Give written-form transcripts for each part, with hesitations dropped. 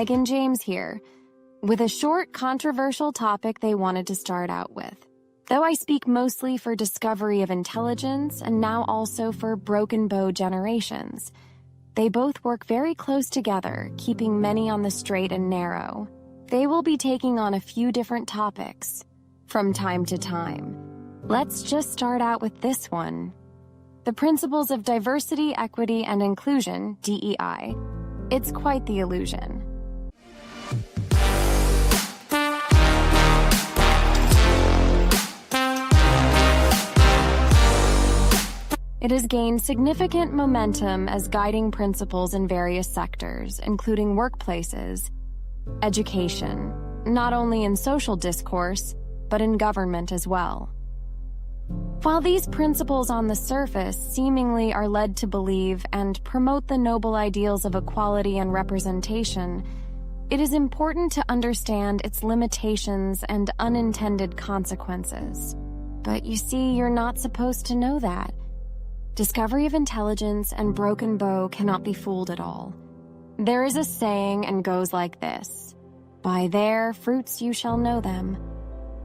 Megan James here, with a short, controversial topic they wanted to start out with. Though I speak mostly for discovery of intelligence and now also for broken bow generations, they both work very close together, keeping many on the straight and narrow. They will be taking on a few different topics from time to time. Let's just start out with this one. The principles of diversity, equity, and inclusion, DEI. It's quite the illusion. It has gained significant momentum as guiding principles in various sectors, including workplaces, education, not only in social discourse, but in government as well. While these principles on the surface seemingly are led to believe and promote the noble ideals of equality and representation, it is important to understand its limitations and unintended consequences. But you see, you're not supposed to know that. Discovery of intelligence and broken bow cannot be fooled at all. There is a saying and goes like this: "By their fruits you shall know them."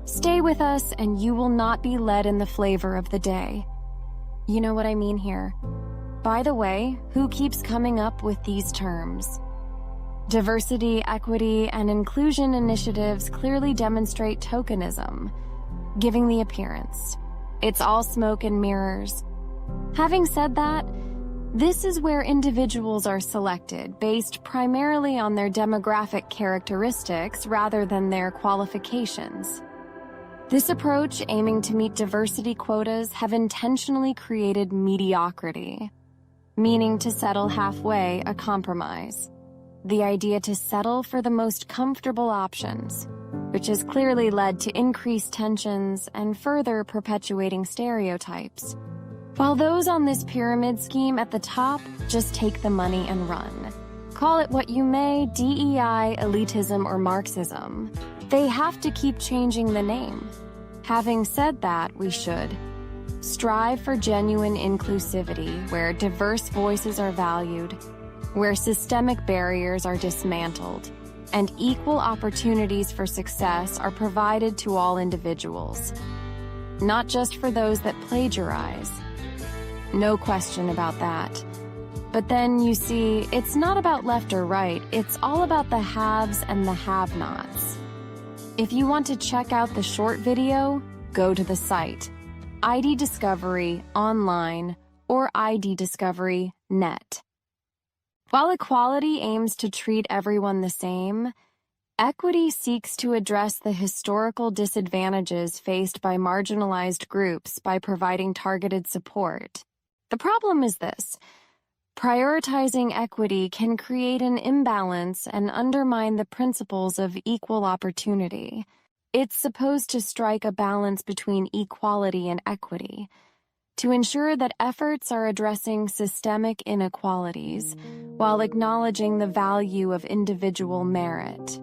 Stay with us and you will not be led in the flavor of the day. You know what I mean here. By the way, who keeps coming up with these terms? Diversity, equity, and inclusion initiatives clearly demonstrate tokenism, giving the appearance it's all smoke and mirrors. Having said that, this is where individuals are selected based primarily on their demographic characteristics rather than their qualifications. This approach, aiming to meet diversity quotas, have intentionally created mediocrity, meaning to settle halfway, a compromise. The idea to settle for the most comfortable options, which has clearly led to increased tensions and further perpetuating stereotypes. While those on this pyramid scheme at the top just take the money and run. Call it what you may, DEI, elitism, or Marxism. They have to keep changing the name. Having said that, we should strive for genuine inclusivity, where diverse voices are valued, where systemic barriers are dismantled, and equal opportunities for success are provided to all individuals, not just for those that plagiarize. No question about that. But then, you see, it's not about left or right, it's all about the haves and the have-nots. If you want to check out the short video, go to the site ID Discovery Online or ID Discovery Net. While equality aims to treat everyone the same, equity seeks to address the historical disadvantages faced by marginalized groups by providing targeted support. The problem is this: prioritizing equity can create an imbalance and undermine the principles of equal opportunity. It's supposed to strike a balance between equality and equity, to ensure that efforts are addressing systemic inequalities while acknowledging the value of individual merit.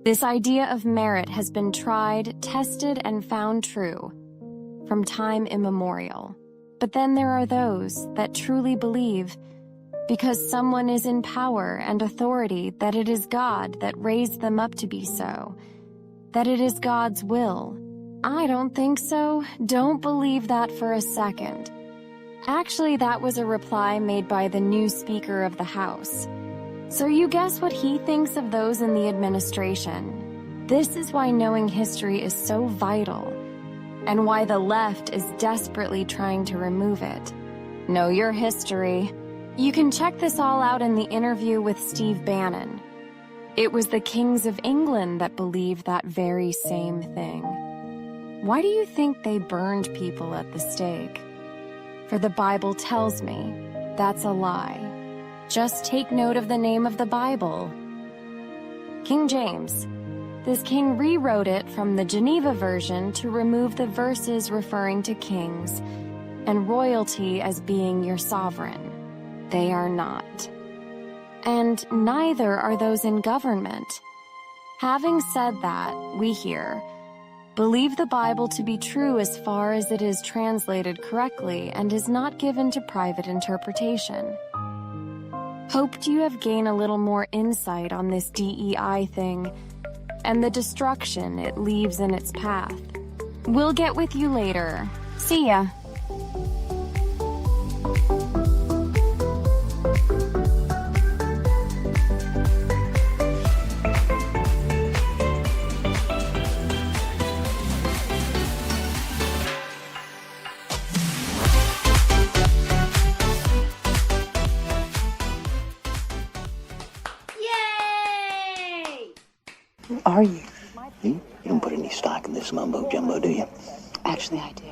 This idea of merit has been tried, tested, and found true from time immemorial. But then there are those that truly believe, because someone is in power and authority, that it is God that raised them up to be so, that it is God's will. I don't think so. Don't believe that for a second. Actually, that was a reply made by the new Speaker of the House. So you guess what he thinks of those in the administration. This is why knowing history is so vital, and why the left is desperately trying to remove it. Know your history. You can check this all out in the interview with Steve Bannon. It was the kings of England that believed that very same thing. Why do you think they burned people at the stake? For the Bible tells me that's a lie. Just take note of the name of the Bible. King James. This king rewrote it from the Geneva version to remove the verses referring to kings and royalty as being your sovereign. They are not. And neither are those in government. Having said that, we here believe the Bible to be true as far as it is translated correctly and is not given to private interpretation. Hoped you have gained a little more insight on this DEI thing and the destruction it leaves in its path. We'll get with you later. See ya. Who are you? You don't put any stock in this mumbo jumbo, do you? Actually, I do.